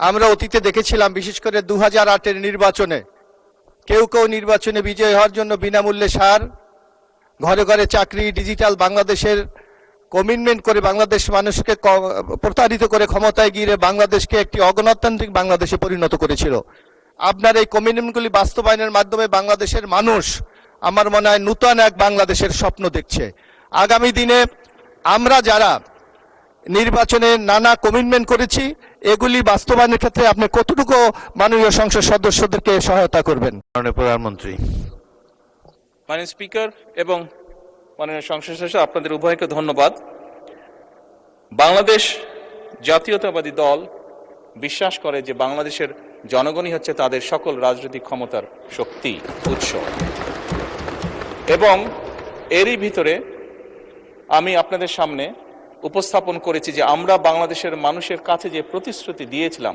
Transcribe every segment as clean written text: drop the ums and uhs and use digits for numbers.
আমরা অতীতে দেখেছিলাম, বিশেষ করে 2008-এর নির্বাচনে কেউ কেউ নির্বাচনে বিজয়ী হওয়ার জন্য বিনামূল্যে সার, ঘরে ঘরে চাকরি, ডিজিটাল বাংলাদেশের কমিটমেন্ট করে বাংলাদেশ মানুষকে প্রতারিত করে ক্ষমতায় গিয়ে বাংলাদেশকে একটি অগণতান্ত্রিক বাংলাদেশে পরিণত করেছিল। আপনার এই কমিটমেন্টগুলি বাস্তবায়নের মাধ্যমে বাংলাদেশের মানুষ আমার মনে হয় নূতন এক বাংলাদেশের স্বপ্ন দেখছে। আগামী দিনে আমরা যারা নির্বাচনে নানা কমিটমেন্ট করেছি, এগুলি বাস্তবায়নের ক্ষেত্রে আপনি কতটুকু মাননীয় সংসদ সদস্যদেরকে সহায়তা করবেন? মাননীয় প্রধানমন্ত্রী। মাননীয় স্পিকার এবং মাননীয় সংসদ সদস্য, আপনাদের উভয়কে ধন্যবাদ। বাংলাদেশ জাতীয়তাবাদী দল বিশ্বাস করে যে বাংলাদেশের জনগণই হচ্ছে তাদের সকল রাজনৈতিক ক্ষমতার শক্তি, উৎস। এবং এরই ভিতরে আমি আপনাদের সামনে উপস্থাপন করেছি যে আমরা বাংলাদেশের মানুষের কাছে যে প্রতিশ্রুতি দিয়েছিলাম,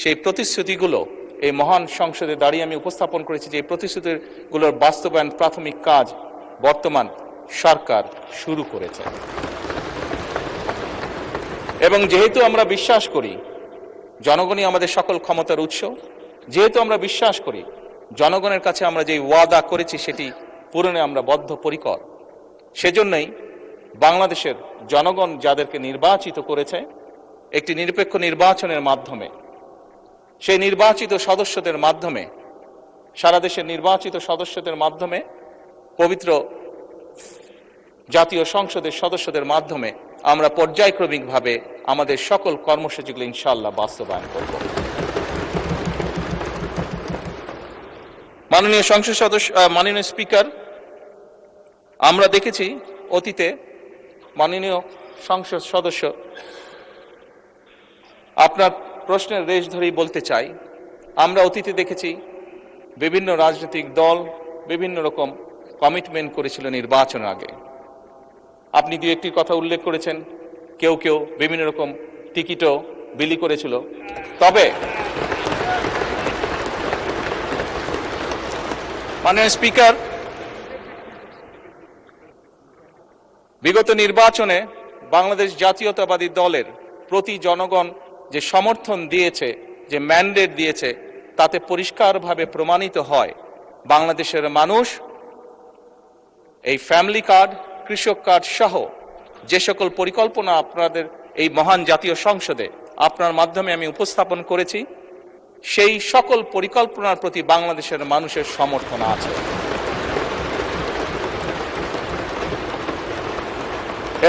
সেই প্রতিশ্রুতিগুলো এই মহান সংসদে দাঁড়িয়ে আমি উপস্থাপন করেছি যে এই প্রতিশ্রুতিগুলোর বাস্তবায়ন প্রাথমিক কাজ বর্তমান সরকার শুরু করেছে। এবং যেহেতু আমরা বিশ্বাস করি জনগণই আমাদের সকল ক্ষমতার উৎস, যেহেতু আমরা বিশ্বাস করি জনগণের কাছে আমরা যে ওয়াদা করেছি সেটি পূরণে আমরা বদ্ধপরিকর, সেজন্যই বাংলাদেশের জনগণ যাদেরকে নির্বাচিত করেছে একটি নিরপেক্ষ নির্বাচনের মাধ্যমে, সেই নির্বাচিত সদস্যদের মাধ্যমে, সারা দেশের নির্বাচিত সদস্যদের মাধ্যমে, পবিত্র জাতীয় সংসদের সদস্যদের মাধ্যমে আমরা পর্যায়ক্রমিকভাবে আমাদের সকল কর্মসূচিগুলো ইনশাআল্লাহ বাস্তবায়ন করব। মাননীয় সংসদ সদস্য, মাননীয় স্পিকার, আমরা দেখেছি অতীতে, মাননীয় সংসদ সদস্য আপনার প্রশ্নের রেশ ধরেই বলতে চাই, আমরা অতীতে দেখেছি বিভিন্ন রাজনৈতিক দল বিভিন্ন রকম কমিটমেন্ট করেছিল নির্বাচনের আগে। আপনি দু একটি কথা উল্লেখ করেছেন, কেউ কেউ বিভিন্ন রকম টিকিটও বিলি করেছিল। তবে মাননীয় স্পিকার, বিগত নির্বাচনে বাংলাদেশ জাতীয়তাবাদী দলের প্রতি জনগণ যে সমর্থন দিয়েছে, যে ম্যান্ডেট দিয়েছে, তাতে পরিষ্কারভাবে প্রমাণিত হয় বাংলাদেশের মানুষ এই ফ্যামিলি কার্ড, কৃষক কার্ড সহ যে সকল পরিকল্পনা আপনাদের এই মহান জাতীয় সংসদে আপনার মাধ্যমে আমি উপস্থাপন করেছি, সেই সকল পরিকল্পনার প্রতি বাংলাদেশের মানুষের সমর্থন আছে।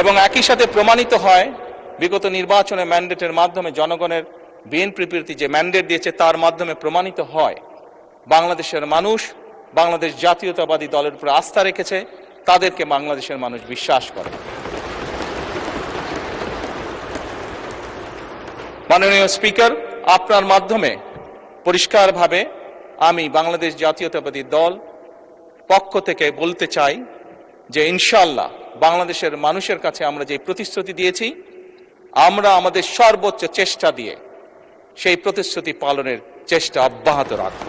এবং একই সাথে প্রমাণিত হয় বিগত নির্বাচনে ম্যান্ডেটের মাধ্যমে জনগণের বিএনপির প্রতি যে ম্যান্ডেট দিয়েছে তার মাধ্যমে প্রমাণিত হয় বাংলাদেশের মানুষ বাংলাদেশ জাতীয়তাবাদী দলের উপর আস্থা রেখেছে, তাদেরকে বাংলাদেশের মানুষ বিশ্বাস করে। মাননীয় স্পিকার, আপনার মাধ্যমে পরিষ্কারভাবে আমি বাংলাদেশ জাতীয়তাবাদী দল পক্ষ থেকে বলতে চাই যে ইনশাআল্লাহ বাংলাদেশের মানুষের কাছে আমরা যে প্রতিশ্রুতি দিয়েছি, আমরা আমাদের সর্বোচ্চ চেষ্টা দিয়ে সেই প্রতিশ্রুতি পালনের চেষ্টা অব্যাহত রাখব।